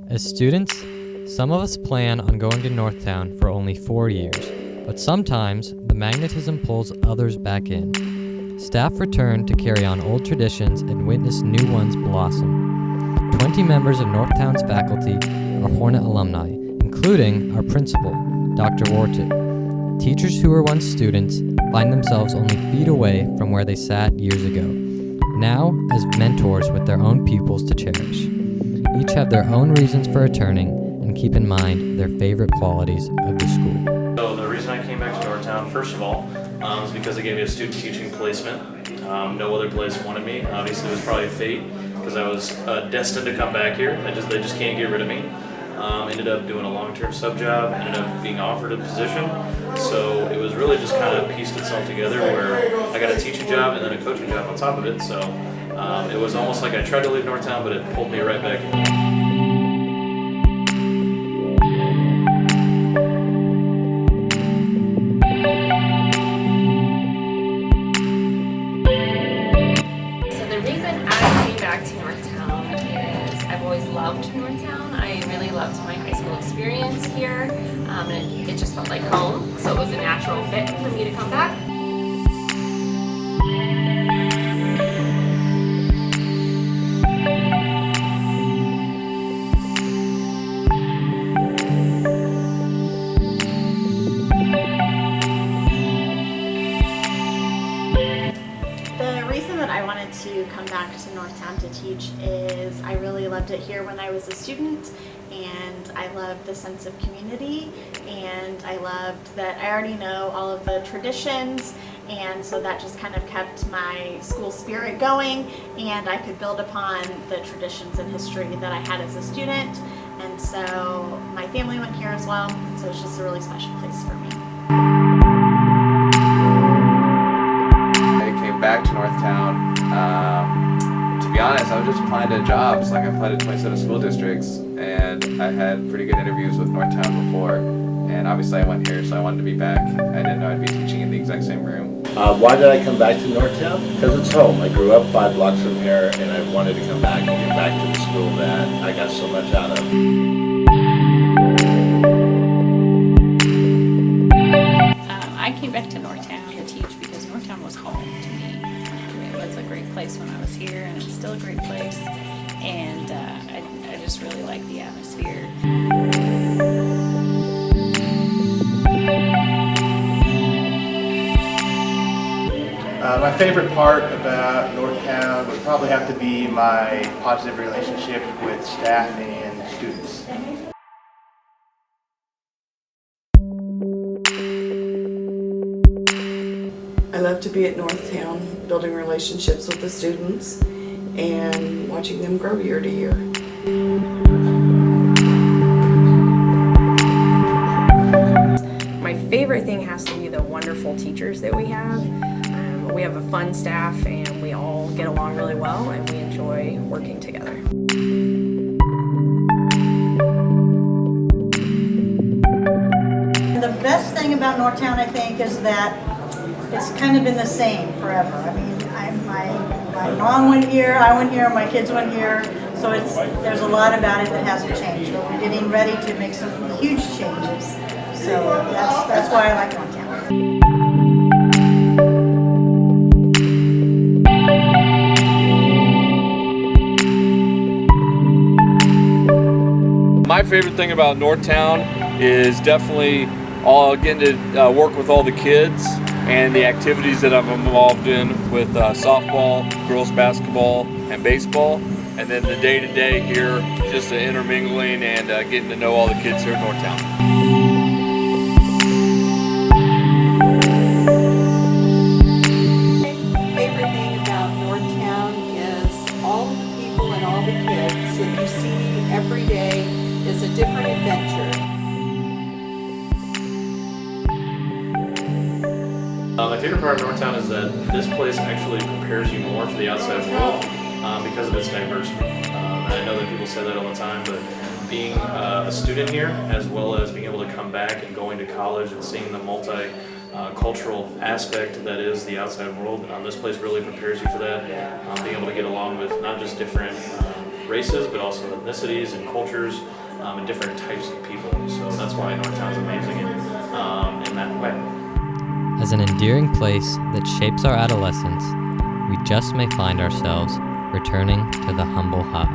As students, some of us plan on going to Northtown for only 4 years, but sometimes the magnetism pulls others back in. Staff return to carry on old traditions and witness new ones blossom. 20 members of Northtown's faculty are Hornet alumni, including our principal, Dr. Wartu. Teachers who were once students find themselves only feet away from where they sat years ago, now as mentors with their own pupils to cherish. Each have their own reasons for returning and keep in mind their favorite qualities of the school. So the reason I came back to Northtown, first of all, is because they gave me a student teaching placement. No other place wanted me. Obviously, it was probably fate because I was destined to come back here. They just can't get rid of me. Ended up doing a long-term sub job, ended up being offered a position. So it was really just kind of pieced itself together where I got a teaching job and then a coaching job on top of it. So it was almost like I tried to leave Northtown, but it pulled me right back in. Loved Northtown. I really loved my high school experience here, and it just felt like home, so it was a natural fit for me to come back. I wanted to come back to Northtown to teach is I really loved it here when I was a student, and I loved the sense of community, and I loved that I already know all of the traditions, and so that just kind of kept my school spirit going, and I could build upon the traditions and history that I had as a student. And so my family went here as well, so it's just a really special place for me. Back to Northtown. To be honest, I was just applying to jobs. Like I applied to 27 school districts, and I had pretty good interviews with Northtown before. And obviously, I went here, so I wanted to be back. I didn't know I'd be teaching in the exact same room. Why did I come back to Northtown? Because it's home. I grew up 5 blocks from here, and I wanted to come back and get back to the school that I got so much out of. I came back to Northtown to teach because Northtown was home to me. It was a great place when I was here, and it's still a great place. And I just really like the atmosphere. My favorite part about Northtown would probably have to be my positive relationship with staff and students. I love to be at Northtown, building relationships with the students and watching them grow year to year. My favorite thing has to be the wonderful teachers that we have. We have a fun staff, and we all get along really well, and we enjoy working together. The best thing about Northtown, I think, is that it's kind of been the same forever. I mean, my mom went here, I went here, my kids went here, so there's a lot about it that hasn't changed. But we're getting ready to make some huge changes, so that's why I like Northtown. My favorite thing about Northtown is definitely getting to work with all the kids and the activities that I'm involved in with softball, girls basketball, and baseball. And then the day-to-day here, just the intermingling and getting to know all the kids here at Northtown. My favorite thing about Northtown is all the people and all the kids that you see every day is a different adventure. My favorite part of Northtown is that this place actually prepares you more for the outside world because of its diversity. I know that people say that all the time, but being a student here, as well as being able to come back and going to college and seeing the multi-cultural aspect that is the outside world, this place really prepares you for that. Being able to get along with not just different races, but also ethnicities and cultures and different types of people. So that's why Northtown's amazing in that way. As an endearing place that shapes our adolescence, we just may find ourselves returning to the humble hive.